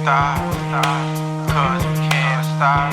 cause we can't stop.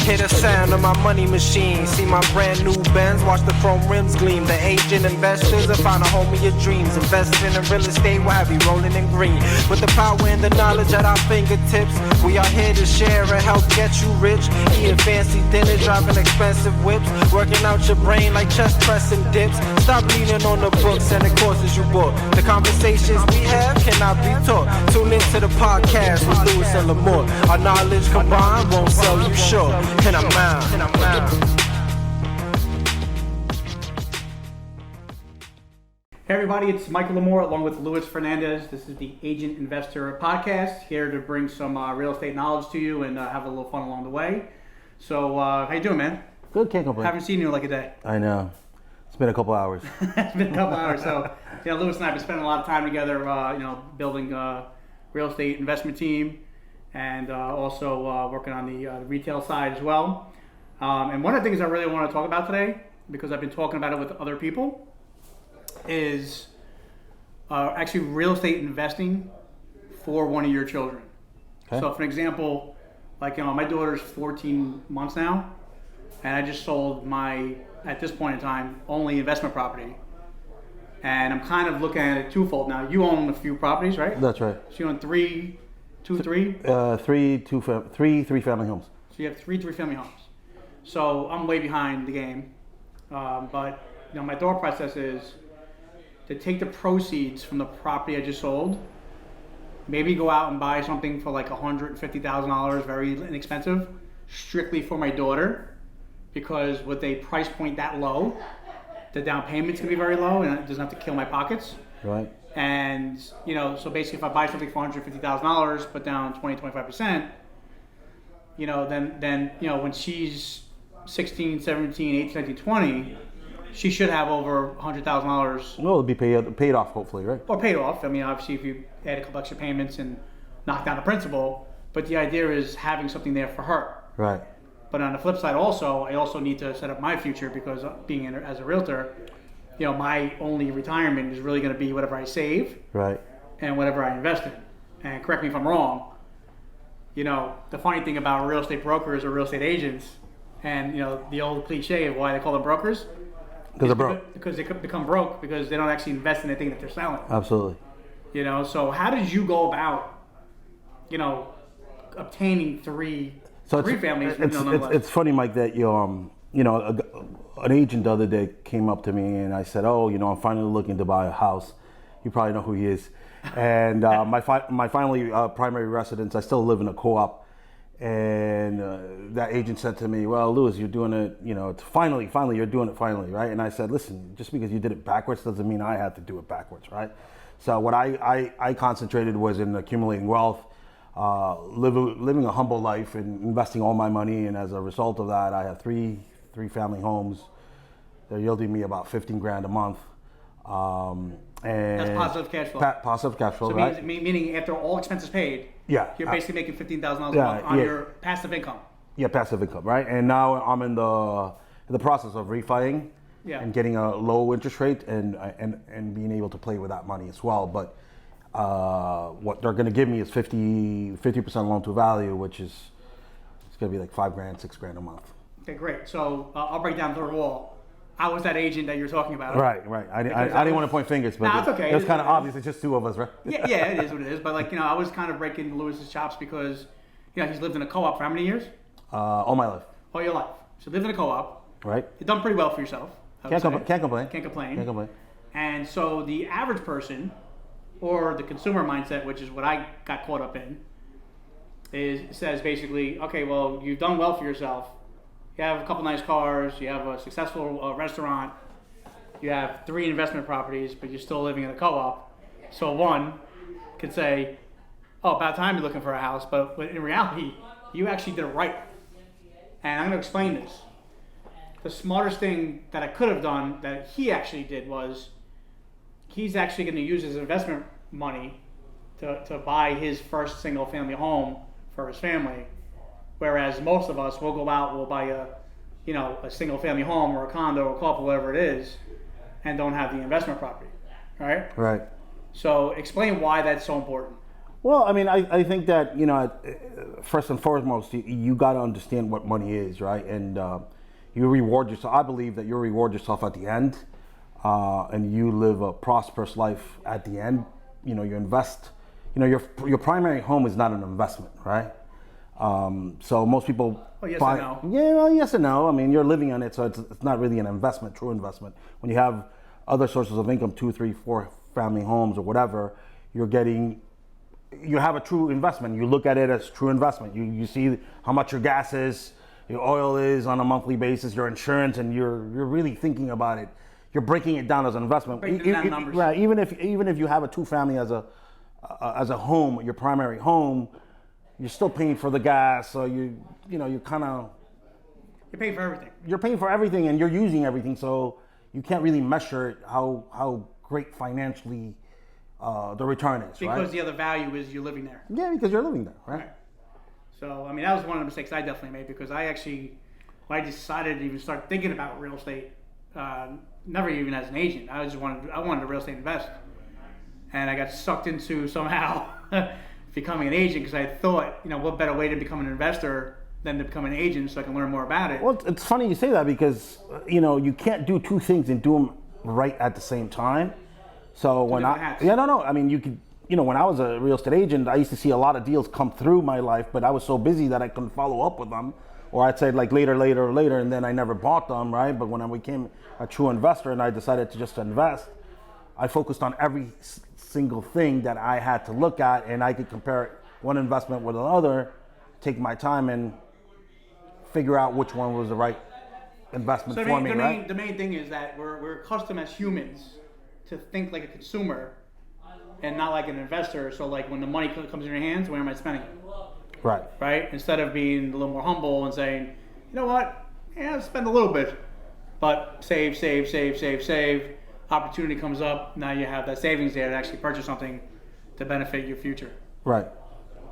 Hear the sound of my money machine. See my brand new Benz, watch the chrome rims gleam. The agent investors will find a home of your dreams. Investing in real estate will have you rolling in green. With the power and the knowledge at our fingertips, we are here to share and help get you rich. Eating fancy dinner, driving expensive whips, working out your brain like chest pressing dips. Stop leaning on the books and the courses you book. The conversations we have cannot be taught. Tune into the podcast with Louis and Lamore. Our knowledge combined won't sell you short. And I'm out. Hey everybody, it's Michael Lamore along with Luis Fernandez. This is the Agent Investor Podcast, here to bring some real estate knowledge to you and have a little fun along the way. So, how you doing, man? Good, can't complain. Haven't seen you in like a day. I know. It's been a couple hours. It's been a couple hours. So, Luis and I have been spending a lot of time together, building a real estate investment team and also working on the retail side as well. And one of the things I really want to talk about today, because I've been talking about it with other people, is actually real estate investing for one of your children. Okay. So for an example, my daughter's 14 months now, and I just sold my, at this point in time, only investment property. And I'm kind of looking at it twofold now. You own a few properties, right? That's right. So you own three family homes. So you have three family homes. So I'm way behind the game. But my thought process is to take the proceeds from the property I just sold, maybe go out and buy something for like $150,000, very inexpensive, strictly for my daughter, because with a price point that low, the down payment's gonna be very low and it doesn't have to kill my pockets. Right. And, so basically if I buy something for $150,000, put down 20-25%, then when she's 16, 17, 18, 19, 20, she should have over $100,000. No, it'll be paid off, hopefully, right? Or paid off. I mean, obviously, if you add a couple extra payments and knock down the principal, but the idea is having something there for her. Right. But on the flip side, also, I also need to set up my future because being as a realtor, my only retirement is really going to be whatever I save, right, and whatever I invest in. And correct me if I'm wrong. The funny thing about real estate brokers or real estate agents, and the old cliche of why they call them brokers. Because they're broke. Because they become broke because they don't actually invest in anything that they're selling. Absolutely. So how did you go about, obtaining three families? It's funny, Mike, that an agent the other day came up to me and I said, I'm finally looking to buy a house. You probably know who he is. And my family primary residence, I still live in a co-op. And that agent said to me, well, Louis, you're doing it, finally, you're doing it finally, right? And I said, listen, just because you did it backwards doesn't mean I had to do it backwards, right? So what I concentrated was in accumulating wealth, living a humble life and investing all my money. And as a result of that, I have three family homes. They're yielding me about $15,000 a month. And that's positive cash flow. Positive cash flow, so right? Meaning after all expenses paid, yeah, you're basically making $15,000 a month on your passive income. Yeah, passive income, right? And now I'm in the process of refining and getting a low interest rate and being able to play with that money as well. But what they're going to give me is 50% loan to value, which is it's going to be like $5,000, $6,000 a month. Okay, great. So I'll break down third wall. I was that agent that you're talking about. Right. I didn't want to point fingers, but it's okay. It was kind of obvious. It's just two of us, right? Yeah, it is what it is. But I was kind of breaking Lewis's chops because, he's lived in a co-op for how many years? All my life. All your life. So lived in a co-op. Right. You've done pretty well for yourself. Can't complain. And so the average person, or the consumer mindset, which is what I got caught up in, says basically, okay, well, you've done well for yourself. You have a couple nice cars, you have a successful restaurant, you have 3 investment properties, but you're still living in a co-op. So one could say, about time you're looking for a house, but in reality, you actually did it right. And I'm going to explain this. The smartest thing that I could have done that he actually did was he's actually going to use his investment money to buy his first single family home for his family. Whereas most of us will go out, we'll buy a single family home or a condo or a couple, whatever it is, and don't have the investment property, right? Right. So explain why that's so important. Well, I mean, I think that, first and foremost, you got to understand what money is, right? And you reward yourself. I believe that you reward yourself at the end, and you live a prosperous life at the end. You invest. Your primary home is not an investment, right? So most people yes buy. and no. Yeah, well, yes and no. I mean, you're living on it, so it's not really an investment, true investment. When you have other sources of income, 2, 3, 4 family homes or whatever, you have a true investment. You look at it as true investment. You see how much your gas is, your oil is on a monthly basis, your insurance, and you're really thinking about it. You're breaking it down as an investment. Breaking down numbers. Right. Even if you have a 2-family as a home, your primary home, you're still paying for the gas. So you're paying for everything. You're paying for everything, and you're using everything. So you can't really measure how great financially the return is, right? Because the other value is you're living there. Yeah, because you're living there, right? So, I mean, that was one of the mistakes I definitely made, because when I decided to even start thinking about real estate, never even as an agent, I wanted to real estate invest. And I got sucked into somehow becoming an agent, because I thought, what better way to become an investor than to become an agent so I can learn more about it. Well, it's funny you say that, because, you can't do two things and do them right at the same time. So when I mean, you could, when I was a real estate agent, I used to see a lot of deals come through my life, but I was so busy that I couldn't follow up with them, or I'd say like later, and then I never bought them, right? But when I became a true investor and I decided to just invest, I focused on every single thing that I had to look at, and I could compare one investment with another, take my time and figure out which one was the right investment for me, right? The main thing is that we're accustomed as humans to think like a consumer and not like an investor. So like when the money comes in your hands, where am I spending it? Right. Right? Instead of being a little more humble and saying, you know what? Yeah, I'll spend a little bit, but save. Opportunity comes up. Now you have that savings there to actually purchase something to benefit your future. Right.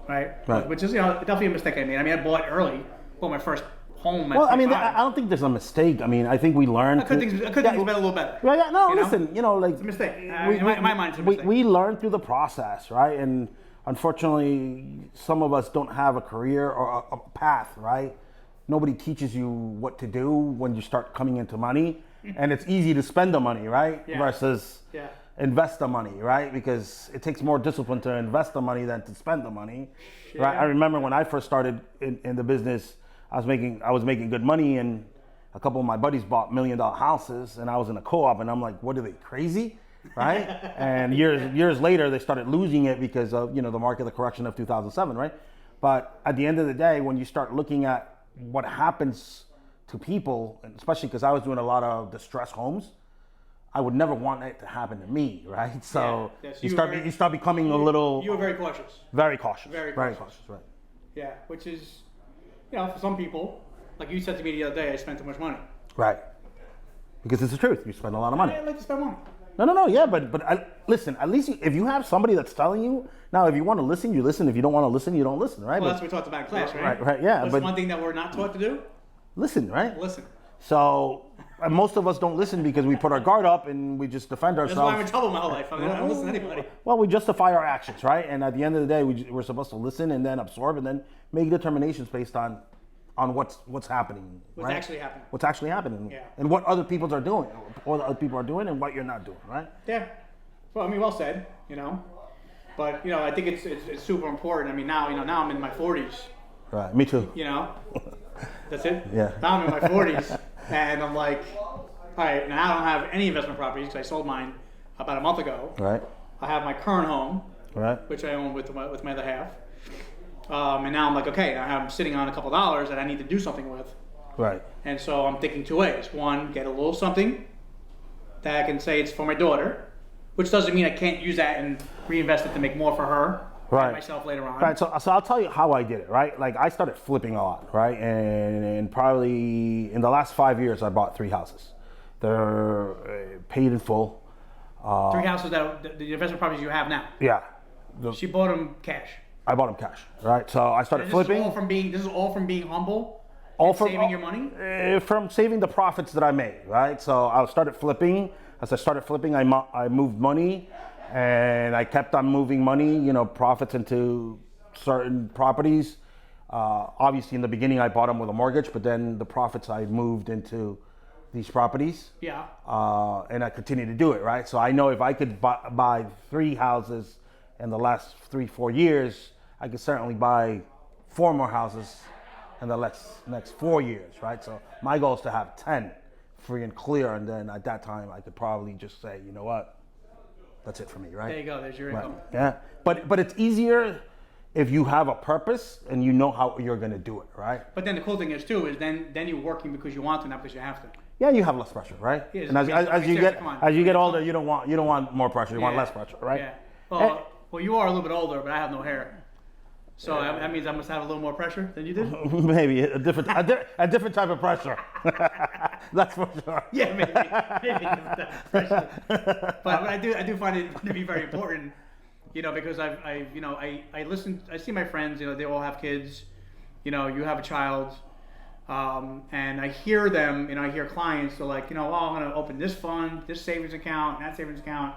Right. Which is definitely a mistake I made. I mean, I bought early. Bought my first home. Well, I mean, I don't think there's a mistake. I mean, I think we learned. I could think it's been a little better. Right. Yeah. No. Listen. Like it's a mistake. In my mind, it's a mistake. We learned through the process, right? And unfortunately, some of us don't have a career or a path, right? Nobody teaches you what to do when you start coming into money, and it's easy to spend the money, right? Yeah. Versus invest the money, right? Because it takes more discipline to invest the money than to spend the money, right? I remember when I first started in the business, I was making good money, and a couple of my buddies bought $1 million houses, and I was in a co-op, and I'm like, what are they, crazy? Right? And years later, they started losing it because of, the market, the correction of 2007, right? But at the end of the day, when you start looking at what happens to people, and especially because I was doing a lot of distressed homes, I would never want it to happen to me, right? So you start becoming a little. You were very cautious. Very cautious. Very cautious, right? Yeah, which is, for some people, like you said to me the other day, I spent too much money. Right. Because it's the truth. You spend a lot of money. I like to spend money. No, yeah, but listen, at least if you have somebody that's telling you, now if you want to listen, you listen. If you don't want to listen, you don't listen, right? Well, that's what we talked about in class, right? Right, yeah. What's one thing that we're not taught to do? Listen, right? Listen. So most of us don't listen because we put our guard up and we just defend ourselves. That's why I'm in trouble my whole life. I don't listen to anybody. Well, we justify our actions, right? And at the end of the day, we're supposed to listen and then absorb and then make determinations based on what's happening. What's actually happening. What's actually happening. Yeah. And what other people are doing, or the other people are doing, and what you're not doing, right? Yeah. Well, I mean, well said, But, I think it's super important. I mean, now I'm in my 40s. Right, me too. That's it? Yeah. Now I'm in my 40s, and I'm like, all right, now I don't have any investment properties because I sold mine about a month ago. Right. I have my current home, right, which I own with my other half. And now I'm like, okay, I'm sitting on a couple dollars that I need to do something with. Right. And so I'm thinking two ways. One, get a little something that I can say it's for my daughter, which doesn't mean I can't use that and reinvest it to make more for her and myself later on. Right. So I'll tell you how I did it. Right. Like I started flipping a lot. Right. And probably in the last 5 years, I bought 3 houses. They're paid in full. 3 houses that the investment properties you have now. Yeah. She bought them cash. I bought them cash. Right. So I started flipping. This is all from being humble. All from saving your money? From saving the profits that I made, right? So I started flipping. As I started flipping, I moved money and I kept on moving money, profits into certain properties. Obviously, in the beginning, I bought them with a mortgage, but then the profits I moved into these properties. Yeah. And I continue to do it, right? So I know if I could buy 3 houses in the last 3-4 years, I could certainly buy 4 more houses in the next 4 years, right? So my goal is to have 10 free and clear, and then at that time I could probably just say, you know what, that's it for me, right? There you go. There's your income. Yeah, but it's easier if you have a purpose and you know how you're gonna do it, right? But then the cool thing is too is then you're working because you want to, not because you have to. Yeah, you have less pressure, right? Yeah, and as you get older, you don't want more pressure. You want less pressure, right? Yeah. Well, you are a little bit older, but I have no hair. So that means I must have a little more pressure than you do? Maybe a different type of pressure. That's for sure. Yeah, maybe a different type of pressure. But I do find it to be very important, because I listen, I see my friends, they all have kids, you have a child, and I hear them, I hear clients, they're like, I'm going to open this fund, this savings account, that savings account.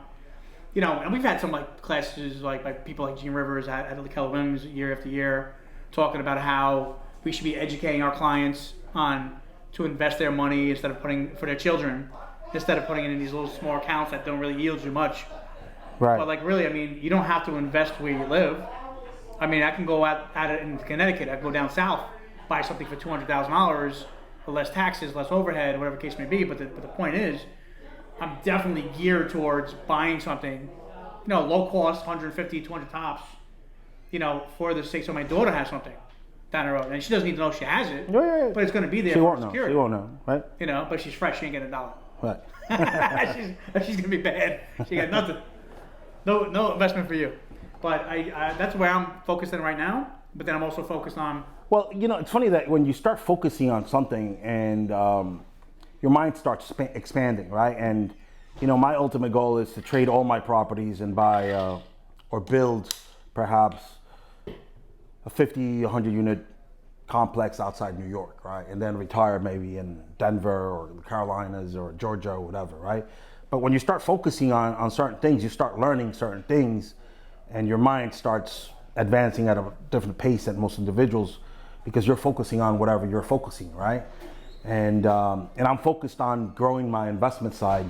And we've had some classes by people like Gene Rivers at Keller Williams year after year, talking about how we should be educating our clients to invest their money instead of for their children, instead of putting it in these little small accounts that don't really yield you much. Right. But really, you don't have to invest where you live. I can go out in Connecticut. I can go down south, buy something for $200,000, for less taxes, less overhead, whatever the case may be. But the point is, I'm definitely geared towards buying something, low cost, 150, 200 tops, for the sake so my daughter has something down the road. And she doesn't need to know she has it, Yeah. but it's going to be there She for won't know. security. She won't know, right? But she's fresh. She ain't getting $1. Right. she's going to be bad. She got nothing. No investment for you. But that's where I'm focused on right now. But then I'm also focused on... Well, it's funny that when you start focusing on something and... your mind starts expanding, right? And my ultimate goal is to trade all my properties and buy or build perhaps a 50, 100 unit complex outside New York, right? And then retire maybe in Denver or the Carolinas or Georgia or whatever, right? But when you start focusing on certain things, you start learning certain things, and your mind starts advancing at a different pace than most individuals because you're focusing on whatever you're focusing, right? And I'm focused on growing my investment side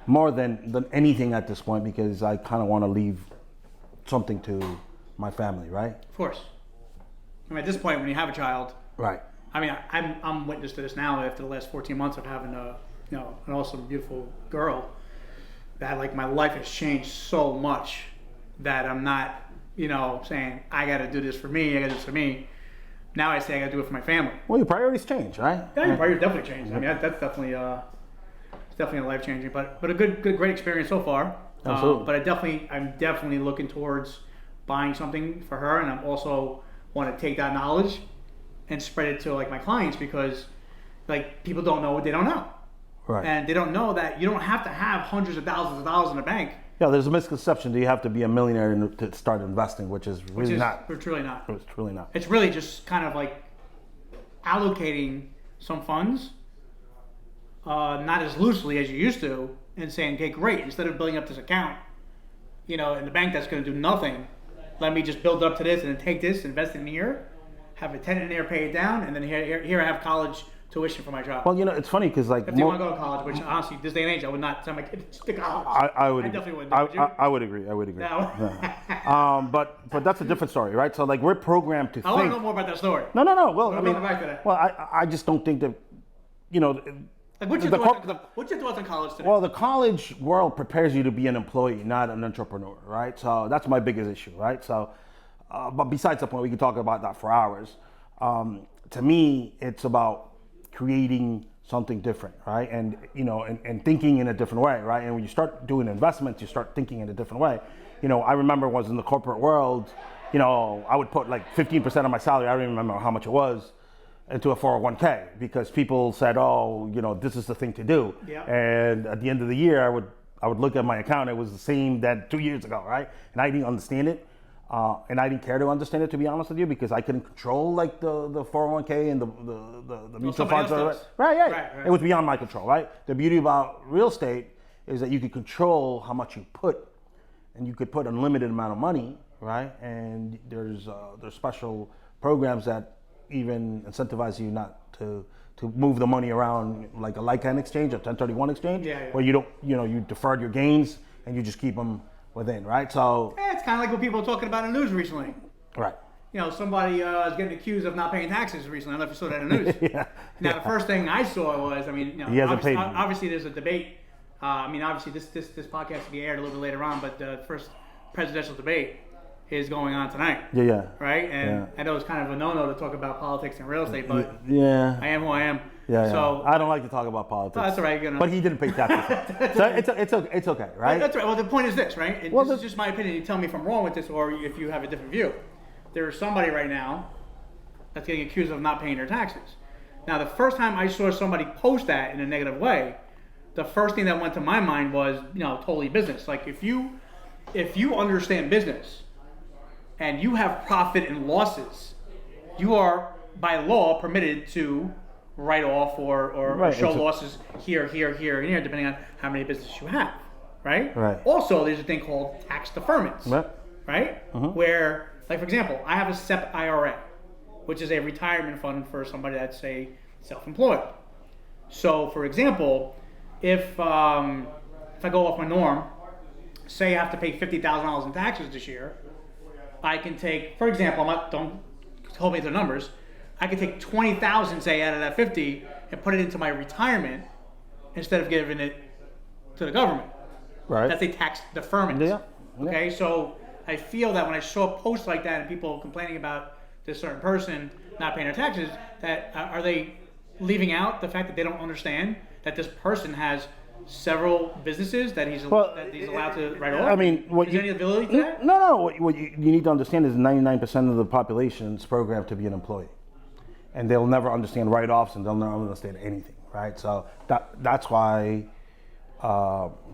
more than anything at this point because I kind of want to leave something to my family, right? Of course. At this point, when you have a child, right? I'm witness to this now after the last 14 months of having an awesome, beautiful girl. That my life has changed so much that I'm not, saying I got to do this for me. I got to do this for me. Now I say I got to do it for my family. Well, your priorities change, right? Yeah, your priorities definitely change. That's definitely life changing. But a great experience so far. Absolutely. But I'm definitely looking towards buying something for her, and I'm also want to take that knowledge and spread it to my clients because people don't know what they don't know. Right. And they don't know that you don't have to have hundreds of thousands of dollars in the bank. Yeah, there's a misconception that you have to be a millionaire to start investing, which is really not. It's really not. It's really not. It's really just kind of allocating some funds, not as loosely as you used to, and saying, okay, great, instead of building up this account, in the bank that's going to do nothing, let me just build up to this and then take this, invest it in here, have a tenant in there, pay it down, and then here I have college tuition for my child. Well, it's funny because if they want to go to college, which honestly, this day and age, I would not send my kids to college. I would. I definitely wouldn't. I would agree. No. Yeah. But that's a different story, right? So we're programmed to think. I want to know more about that story. No. Well, We're going back to that. Well, I just don't think that, what's your thoughts on college today? Well, the college world prepares you to be an employee, not an entrepreneur, right? So that's my biggest issue, right? So, but besides the point, we can talk about that for hours. To me, it's about creating something different, right? And and thinking in a different way, right? And when you start doing investments, you start thinking in a different way. I remember was in the corporate world, I would put 15% of my salary, I don't even remember how much it was, into a 401k because people said, oh, this is the thing to do. Yeah. And at the end of the year, I would look at my account, it was the same that 2 years ago, right? And I didn't understand it. And I didn't care to understand it, to be honest with you, because I couldn't control the 401k and the mutual funds. Right. It was beyond my control, right? The beauty about real estate is that you can control how much you put and you could put unlimited amount of money, right? And there's special programs that even incentivize you not to move the money around, like a like-kind exchange, a 1031 exchange, where you don't, you deferred your gains and you just keep them within, right? So it's kind of like what people are talking about in the news recently. right. Somebody is getting accused of not paying taxes recently. I don't know if you saw that in the news. Yeah. Now, the first thing I saw was, He hasn't paid. Obviously, there's a debate. Obviously, this podcast will be aired a little bit later on, but the first presidential debate is going on tonight. Yeah. Right? And I know it's kind of a no-no to talk about politics and real estate, but yeah. I am who I am. Yeah. So I don't like to talk about politics. Oh, that's all right. But he didn't pay taxes. So it's okay, right? That's right. Well, the point is this, right? And this is just my opinion. You tell me if I'm wrong with this or if you have a different view. There's somebody right now that's getting accused of not paying their taxes. Now, the first time I saw somebody post that in a negative way, the first thing that went to my mind was, totally business. Like if you understand business and you have profit and losses, you are by law permitted to write off or show losses here, and here, depending on how many businesses you have, right? Right. Also, there's a thing called tax deferments, right? Mm-hmm. Where, like for example, I have a SEP IRA, which is a retirement fund for somebody that's, say, self-employed. So, for example, if I go off my norm, say I have to pay $50,000 in taxes this year, I can take, for example, don't hold me to the numbers, I can take 20,000, say, out of that 50 and put it into my retirement instead of giving it to the government. Right. That's a tax deferment. Yeah. Okay, so I feel that when I saw posts like that and people complaining about this certain person not paying their taxes, that are they leaving out the fact that they don't understand that this person has several businesses that he's allowed to write off? I mean, is there any ability to that? No. What you need to understand is 99% of the population is programmed to be an employee, and they'll never understand write-offs, and they'll never understand anything, right? So that's why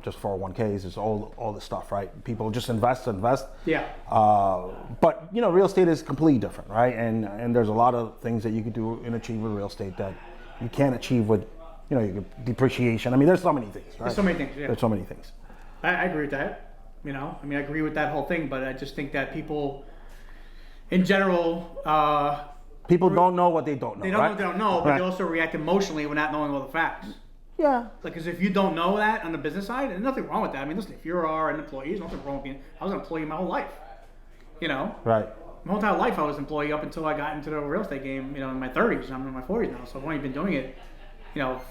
just 401ks is all this stuff, right? People just invest. Yeah. But real estate is completely different, right? And there's a lot of things that you can do and achieve with real estate that you can't achieve with depreciation. I mean, there's so many things, right? There's so many things. Yeah. There's so many things. I agree with that. I agree with that whole thing, but I just think that people, in general, people don't know what they don't know. They don't know what they don't know, but right. they also react emotionally when not knowing all the facts. Yeah. Because if you don't know that on the business side, there's nothing wrong with that. I mean, listen, if you are an employee, there's nothing wrong with being. I was an employee my whole life. Right. My whole entire life I was an employee up until I got into the real estate game. In my 30s. I'm in my 40s now, so I've only been doing it,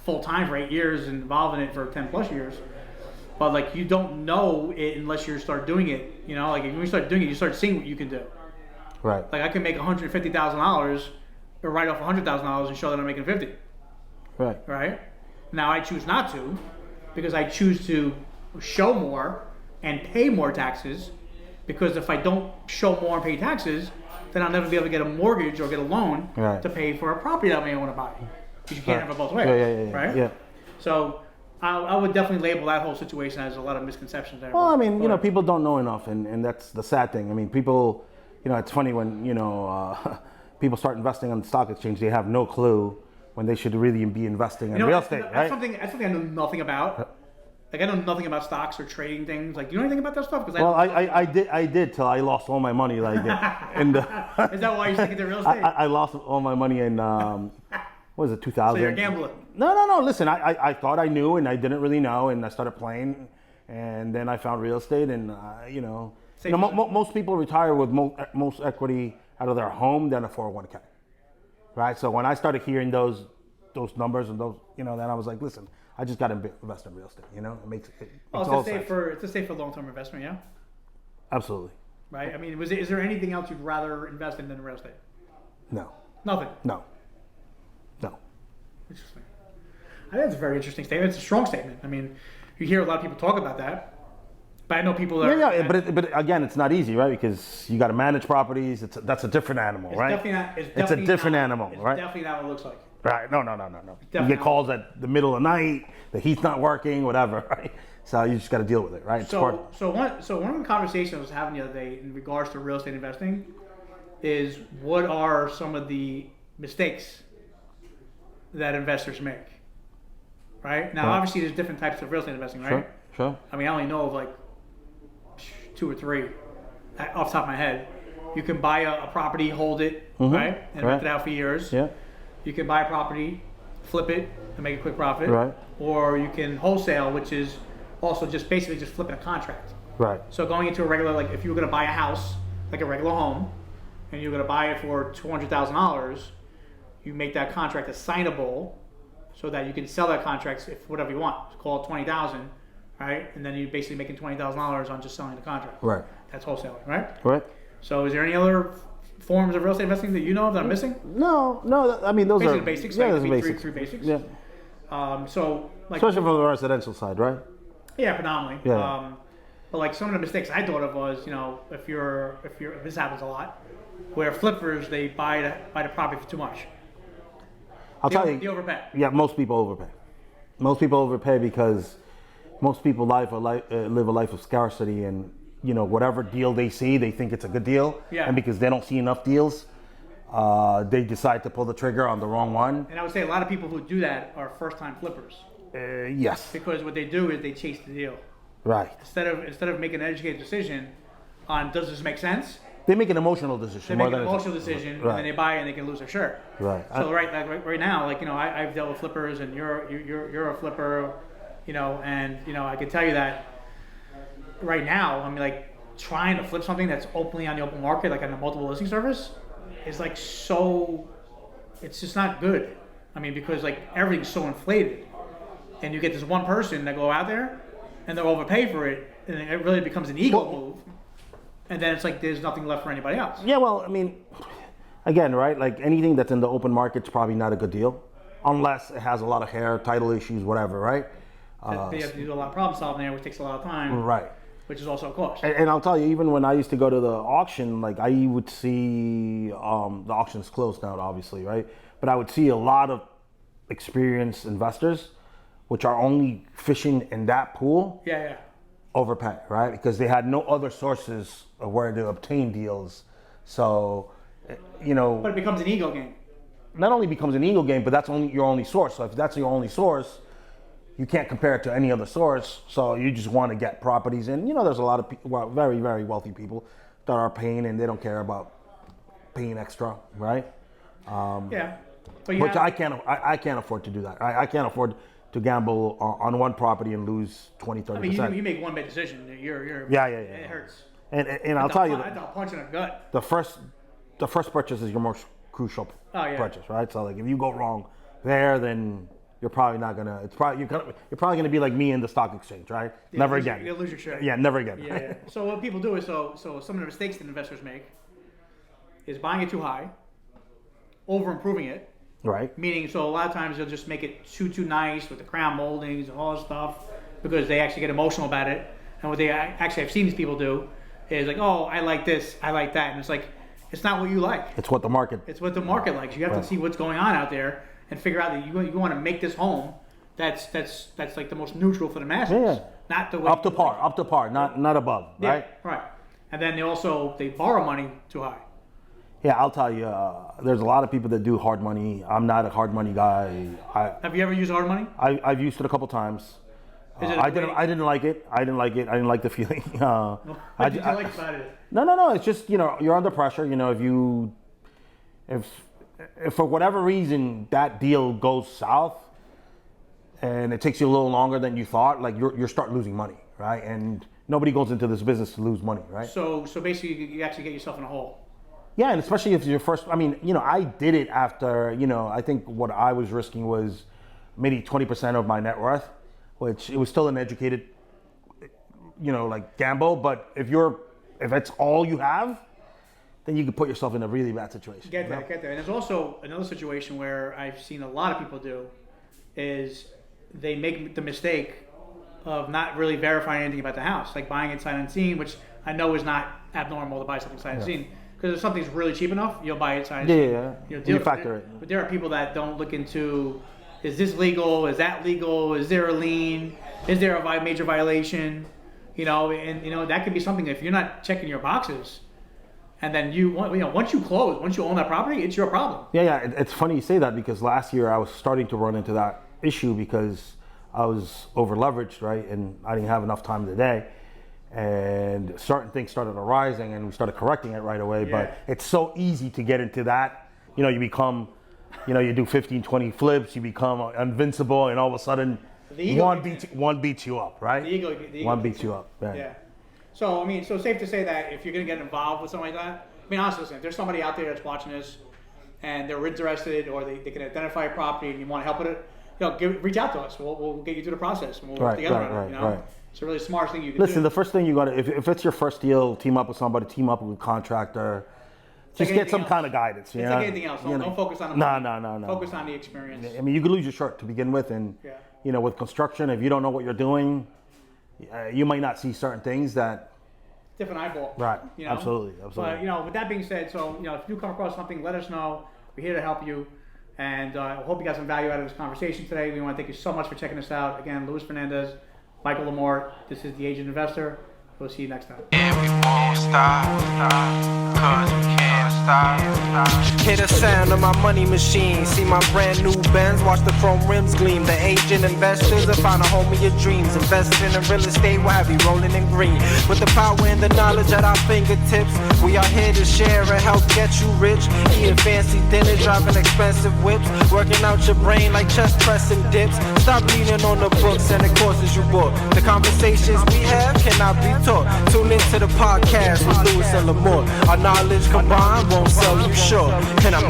full time for 8 years and involved in it for 10 plus years. But you don't know it unless you start doing it. If you start doing it, you start seeing what you can do. Right. I can make $150,000 or write off $100,000 and show that I'm making 50. Right. Right. Now I choose not to, because I choose to show more and pay more taxes. Because if I don't show more and pay taxes, then I'll never be able to get a mortgage or get a loan to pay for a property that I may want to buy. Because you can't have it both ways. Yeah. Right. Yeah. So I would definitely label that whole situation as a lot of misconceptions there. Well, I mean, people don't know enough, and that's the sad thing. I mean, people, it's funny when people start investing on the stock exchange, they have no clue when they should really be investing in real estate, right? That's something I know nothing about. I know nothing about stocks or trading things. Do you know anything about that stuff? I did till I lost all my money. Is that why you're sticking to real estate? I lost all my money in what was it, 2000? So you're gambling. No. Listen, I thought I knew, and I didn't really know, and I started playing, and then I found real estate, and most people retire with most equity out of their home than a 401k, right? So when I started hearing those numbers and those, then I was like, listen, I just got to invest in real estate. It makes it. It's a safer long-term investment, yeah. Absolutely. Right. I mean, is there anything else you'd rather invest in than real estate? No. Nothing. No. Interesting. I think it's a very interesting statement. It's a strong statement. I mean, you hear a lot of people talk about that, but I know people that. Yeah. But again, it's not easy, right? Because you got to manage properties. That's a different animal, right? It's a different animal, right? It's definitely not what it looks like. Right. No. You get calls at the middle of the night. The heat's not working, whatever, right? So you just got to deal with it, right? So one of the conversations I was having the other day in regards to real estate investing is what are some of the mistakes that investors make, right? Now, obviously, there's different types of real estate investing, right? Sure. I mean, I only know of 2 2 or 3 off the top of my head. You can buy a property, hold it, right, and rent it out for years. Yeah. You can buy a property, flip it, and make a quick profit. Right. Or you can wholesale, which is also just basically just flipping a contract. Right. So going into a regular, like if you were going to buy a house, like a regular home, and you're going to buy it for $200,000, you make that contract assignable, so that you can sell that contract if whatever you want. Call it $20,000, right? And then you're basically making $20,000 on just selling the contract. Right. That's wholesaling, right? Right. So is there any other forms of real estate investing that you know of that I'm missing? No. I mean, those Basically are basics. Yeah, Right? those are basics. Three basics. Yeah. So like, Especially from the residential side, right? yeah, predominantly. Yeah. But like some of the mistakes I thought of was, if this happens a lot, where flippers they buy the property for too much. I'll tell They you. overpay. Yeah, most people overpay. Most people overpay because most people live a life of scarcity, and whatever deal they see, they think it's a good deal. Yeah. And because they don't see enough deals, they decide to pull the trigger on the wrong one. And I would say a lot of people who do that are first-time flippers, Yes. because what they do is they chase the deal Right. instead of making an educated decision on does this make sense. They make an emotional They decision. make more an than emotional decision, Right. and then they buy it and they can lose their shirt. Right. So right now, I've dealt with flippers, and you're a flipper, and I can tell you that right now, I mean, like trying to flip something that's openly on the open market, like on a multiple listing service, is like it's just not good. I mean, because like everything's so inflated, and you get this one person that go out there, and they'll overpay for it, and it really becomes an ego move. And then it's like there's nothing left for anybody else. Yeah, well, I mean, again, right? Like anything that's in the open market's probably not a good deal, unless it has a lot of hair, title issues, whatever, right? They have to do a lot of problem solving there, which takes a lot of time. Right. Which is also a cost. And I'll tell you, even when I used to go to the auction, like I would see the auction's closed now, obviously, right? But I would see a lot of experienced investors, which are only fishing in that pool, Yeah. overpay, right? Because they had no other sources of where to obtain deals. So, But it becomes an ego game. not only becomes an ego game, but that's only your only source. So if that's your only source, you can't compare it to any other source. So you just want to get properties. And there's a lot of people, very, very wealthy people that are paying, and they don't care about paying extra, right? Yeah. But Which I can't afford to do that. I can't afford to gamble on one property and lose 20, 30%. I mean, you make one bad decision, you're Yeah. it hurts. And I'll tell you, I thought punch in the gut. the first purchase is your most crucial yeah. purchase, right? So like if you go wrong there, then you're probably not gonna. You're probably gonna be like me in the stock exchange, right? Yeah, Never you'll again. You'll lose your shirt. Yeah, never again. Yeah. So what people do is so some of the mistakes that investors make is buying it too high, over improving it. Right. Meaning, so a lot of times they'll just make it too nice with the crown moldings and all this stuff because they actually get emotional about it. And what they actually, I've seen these people do is like, oh, I like this, I like that, and it's like, it's not what you like. It's what the market. It's what the market likes. You have to see what's going on out there and figure out that you want to make this home that's like the most neutral for the masses. Yeah. Not the way Up to par, not above, right? Yeah, right. And then they borrow money too high. Yeah, I'll tell you, there's a lot of people that do hard money. I'm not a hard money guy. Have you ever used hard money? I've used it a couple times. I didn't like it. I didn't like the feeling. What did you like about it? No. It's just you're under pressure. If for whatever reason that deal goes south, and it takes you a little longer than you thought, like you start losing money, right? And nobody goes into this business to lose money, right? So basically, you actually get yourself in a hole. Yeah, and especially if you're first. I mean, I did it after. I think what I was risking was maybe 20% of my net worth, which it was still an educated, like gamble. But if it's all you have, then you could put yourself in a really bad situation. Get there. And there's also another situation where I've seen a lot of people do is they make the mistake of not really verifying anything about the house, like buying it sight unseen, which I know is not abnormal to buy something sight unseen. Because if something's really cheap enough, you'll buy it sight unseen. Yeah. You factor it. But there are people that don't look into, is this legal? Is that legal? Is there a lien? Is there a major violation? And that could be something if you're not checking your boxes. And then once you close, once you own that property, it's your problem. Yeah. It's funny you say that because last year I was starting to run into that issue because I was over leveraged, right? And I didn't have enough time in the day. and certain things started arising, and we started correcting it right away. Yeah. But it's so easy to get into that. You know, you become, you know, you do 15, 20 flips, you become invincible, and all of a sudden, The ego one beats you up, right? The ego One beats you up. Right. Yeah. So I mean, so safe to say that if you're gonna get involved with something like that, I mean, honestly, listen, if there's somebody out there that's watching this and they're interested, or they can identify a property and you want to help with it, you know, reach out to us. We'll get you through the process and we'll work together on it. You know, it's a really smart thing you can do. Listen, the first thing you got to, if it's your first deal, team up with somebody, team up with a contractor. Just get some kind of guidance. It's like anything else. Don't focus on the money. No. Focus on the experience. I mean, you could lose your shirt to begin with, and you know, with construction, if you don't know what you're doing, you might not see certain things that. Different eyeball. Right. You know? Absolutely. But you know, with that being said, so you know, if you come across something, let us know. We're here to help you, and I hope you got some value out of this conversation today. We want to thank you so much for checking us out. Again, Luis Fernandez, Michael Lamort. This is the Agent Investor. We'll see you next time. Yeah, we won't stop, cause we can't stop. Hear the sound of my money machine. See my brand new Benz, watch the chrome rims gleam. The agent investors will find a home of your dreams. Investing in real estate will have you rolling in green. With the power and the knowledge at our fingertips, we are here to share and help get you rich. Eating fancy dinner, driving expensive whips, working out your brain like chest pressing dips. Stop leaning on the books and the courses you book. The conversations we have cannot be taught. Tune into the podcast with Luis and Lamort. Our knowledge combined won't sell you short. And I'm